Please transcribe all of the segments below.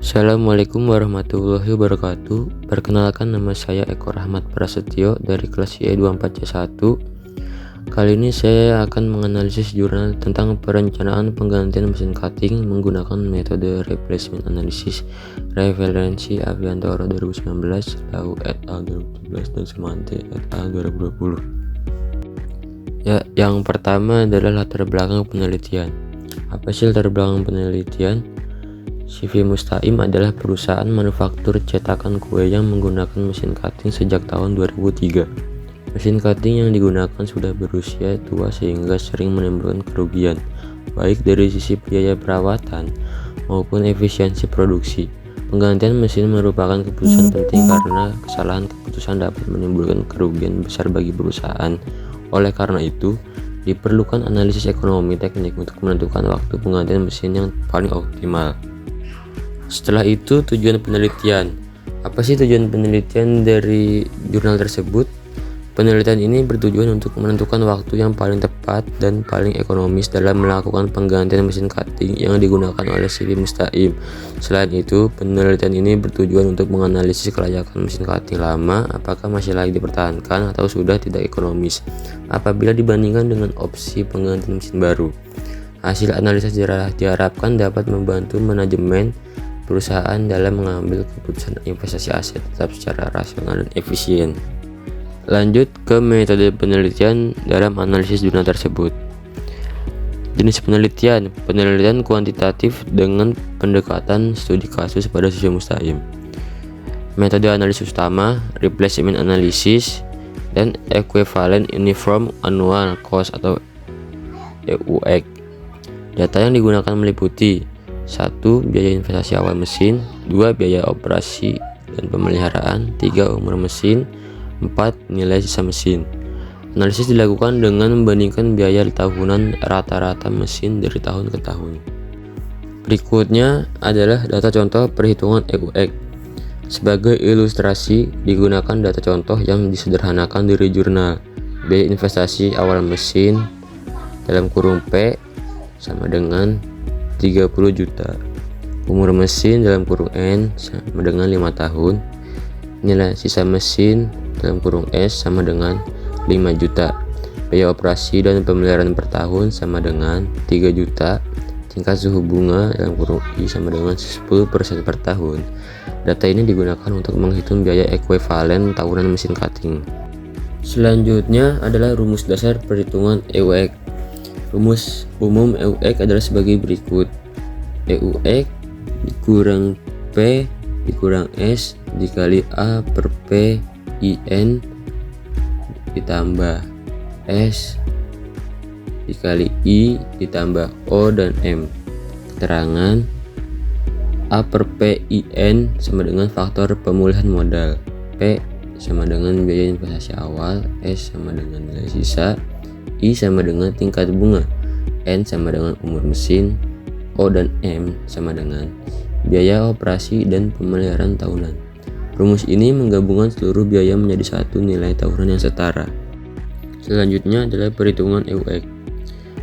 Assalamualaikum warahmatullahi wabarakatuh. Perkenalkan, nama saya Eko Rahmat Prasetyo dari kelas Y24C1. Kali ini saya akan menganalisis jurnal tentang perencanaan penggantian mesin cutting menggunakan metode replacement analysis referensi Aviantoro 2019, Lau et al. 2017 dan Sumante et al. 2020. Ya, yang pertama adalah latar belakang penelitian. Apa sih latar belakang penelitian? CV Musta'im adalah perusahaan manufaktur cetakan kue yang menggunakan mesin cutting sejak tahun 2003. Mesin cutting yang digunakan sudah berusia tua sehingga sering menimbulkan kerugian, baik dari sisi biaya perawatan maupun efisiensi produksi. Penggantian mesin merupakan keputusan penting karena kesalahan keputusan dapat menimbulkan kerugian besar bagi perusahaan. Oleh karena itu, diperlukan analisis ekonomi teknik untuk menentukan waktu penggantian mesin yang paling optimal. Setelah itu, tujuan penelitian. Apa sih tujuan penelitian dari jurnal tersebut? Penelitian ini bertujuan untuk menentukan waktu yang paling tepat dan paling ekonomis dalam melakukan penggantian mesin cutting yang digunakan oleh CV Musta'im. Selain itu, penelitian ini bertujuan untuk menganalisis kelayakan mesin cutting lama, apakah masih layak dipertahankan atau sudah tidak ekonomis apabila dibandingkan dengan opsi penggantian mesin baru. Hasil analisis diharapkan dapat membantu manajemen perusahaan dalam mengambil keputusan investasi aset tetap secara rasional dan efisien. Lanjut ke metode penelitian dalam analisis jurnal tersebut. Jenis penelitian: penelitian kuantitatif dengan pendekatan studi kasus pada CV Musta'im. Metode analisis utama: replacement analysis dan equivalent uniform annual cost atau EUC. Data yang digunakan meliputi 1. Biaya investasi awal mesin, 2. Biaya operasi dan pemeliharaan, 3. Umur mesin, 4. Nilai sisa mesin. Analisis dilakukan dengan membandingkan biaya tahunan rata-rata mesin dari tahun ke tahun. Berikutnya adalah data contoh perhitungan EUC. Sebagai ilustrasi, digunakan data contoh yang disederhanakan dari jurnal. Biaya investasi awal mesin dalam kurung P sama dengan 30 juta. Umur mesin dalam kurung N sama dengan 5 tahun. Nilai sisa mesin dalam kurung S sama dengan 5 juta. Biaya operasi dan pemeliharaan per tahun sama dengan 3 juta. Tingkat suhu bunga dalam kurung I sama dengan 10% per tahun. Data ini digunakan untuk menghitung biaya ekuivalen tahunan mesin cutting. Selanjutnya adalah rumus dasar perhitungan EUC. Rumus umum EUC adalah sebagai berikut. EUC dikurang P dikurang S dikali A per P IN ditambah S dikali I ditambah O dan M. Keterangan: A per P IN sama dengan faktor pemulihan modal, P sama dengan biaya investasi awal, S sama dengan nilai sisa, I sama dengan tingkat bunga, N sama dengan umur mesin, O dan M sama dengan biaya operasi dan pemeliharaan tahunan. Rumus ini menggabungkan seluruh biaya menjadi satu nilai tahunan yang setara. Selanjutnya adalah perhitungan EUC.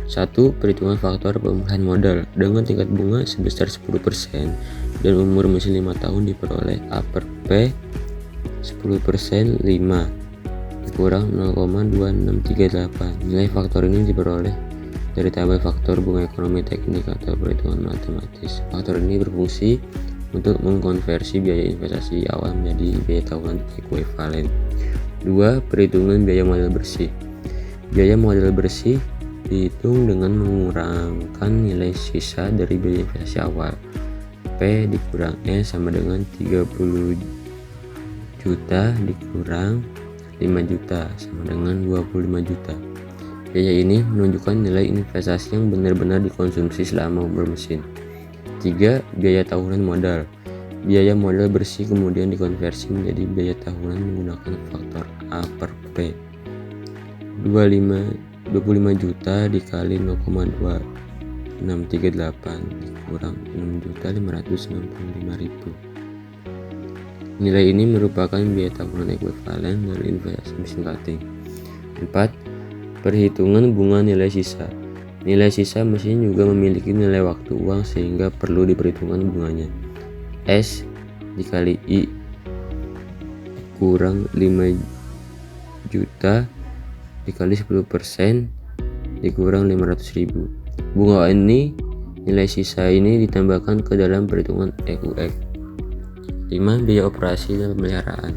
1. Perhitungan faktor pemulihan modal dengan tingkat bunga sebesar 10% dan umur mesin 5 tahun diperoleh A per P 10% 5 dikurang 0,2638. Nilai faktor ini diperoleh dari tabel faktor bunga ekonomi teknik atau perhitungan matematis. Faktor ini berfungsi untuk mengkonversi biaya investasi awal menjadi biaya tahunan ekuivalen. 2. Perhitungan biaya modal bersih. Biaya modal bersih dihitung dengan mengurangkan nilai sisa dari biaya investasi awal. P dikurang S sama dengan 30 juta dikurang 5 juta sama dengan 25 juta. Biaya ini menunjukkan nilai investasi yang benar-benar dikonsumsi selama umur mesin. 3. Biaya tahunan modal. Biaya modal bersih kemudian dikonversi menjadi biaya tahunan menggunakan faktor A per P. 25 juta dikali 0,2638 dikurang 6.595.000. Nilai ini merupakan biaya tahunan ekuivalen dari investasi mesin cutting. 4. Perhitungan bunga nilai sisa. Nilai sisa mesin juga memiliki nilai waktu uang sehingga perlu diperhitungkan bunganya. S dikali I kurang 5 juta dikali 10% dikurang 500.000. Bunga ini, nilai sisa ini ditambahkan ke dalam perhitungan EUX. 5. Biaya operasi dan pemeliharaan.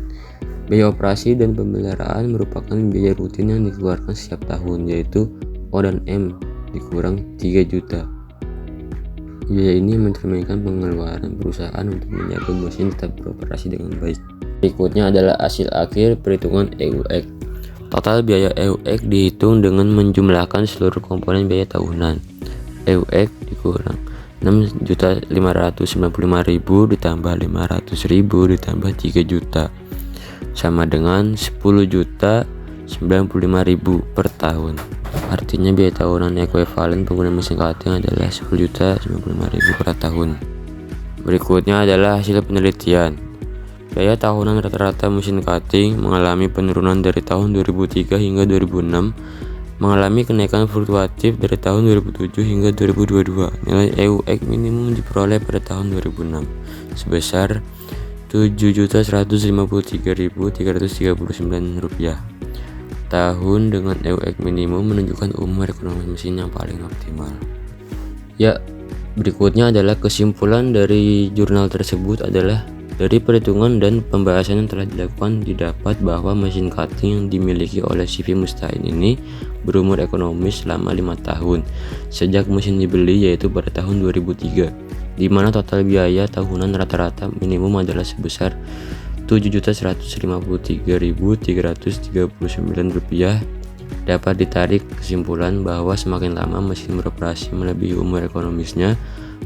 Biaya operasi dan pemeliharaan merupakan biaya rutin yang dikeluarkan setiap tahun, yaitu O dan M dikurang 3 juta. Biaya ini mencerminkan pengeluaran perusahaan untuk menjaga mesin tetap beroperasi dengan baik. Berikutnya adalah hasil akhir perhitungan EUX. Total biaya EUX dihitung dengan menjumlahkan seluruh komponen biaya tahunan. EUX dikurang 6.595.000 ditambah 500.000 ditambah 3 juta sama dengan 10.095.000 per tahun. Artinya biaya tahunan ekuivalen penggunaan mesin cutting adalah 10.095.000 per tahun. Berikutnya adalah hasil penelitian. Biaya tahunan rata-rata mesin cutting mengalami penurunan dari tahun 2003 hingga 2006, mengalami kenaikan fluktuatif dari tahun 2007 hingga 2022. Nilai EUX minimum diperoleh pada tahun 2006 sebesar Rp7.153.339. Tahun dengan EUX minimum menunjukkan umur ekonomi mesin yang paling optimal. Ya, berikutnya adalah kesimpulan dari jurnal tersebut adalah dari perhitungan dan pembahasan yang telah dilakukan didapat bahwa mesin cutting yang dimiliki oleh CV Mustain ini berumur ekonomis selama 5 tahun sejak mesin dibeli, yaitu pada tahun 2003, di mana total biaya tahunan rata-rata minimum adalah sebesar Rp7.153.339. Dapat ditarik kesimpulan bahwa semakin lama mesin beroperasi melebihi umur ekonomisnya,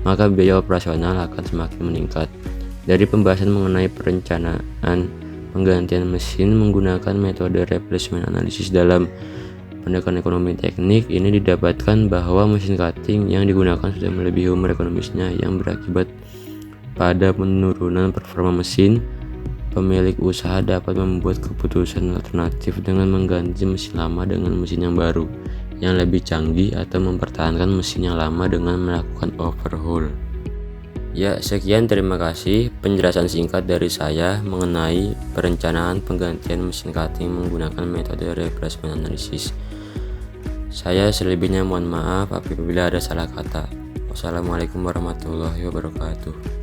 maka biaya operasional akan semakin meningkat. Dari pembahasan mengenai perencanaan penggantian mesin menggunakan metode replacement analysis dalam pendekatan ekonomi teknik, ini didapatkan bahwa mesin cutting yang digunakan sudah melebihi umur ekonomisnya yang berakibat pada penurunan performa mesin. Pemilik usaha dapat membuat keputusan alternatif dengan mengganti mesin lama dengan mesin yang baru yang lebih canggih atau mempertahankan mesin yang lama dengan melakukan overhaul. Ya, sekian, terima kasih penjelasan singkat dari saya mengenai perencanaan penggantian mesin cutting menggunakan metode replacement analysis. Saya selebihnya mohon maaf apabila ada salah kata. Wassalamualaikum warahmatullahi wabarakatuh.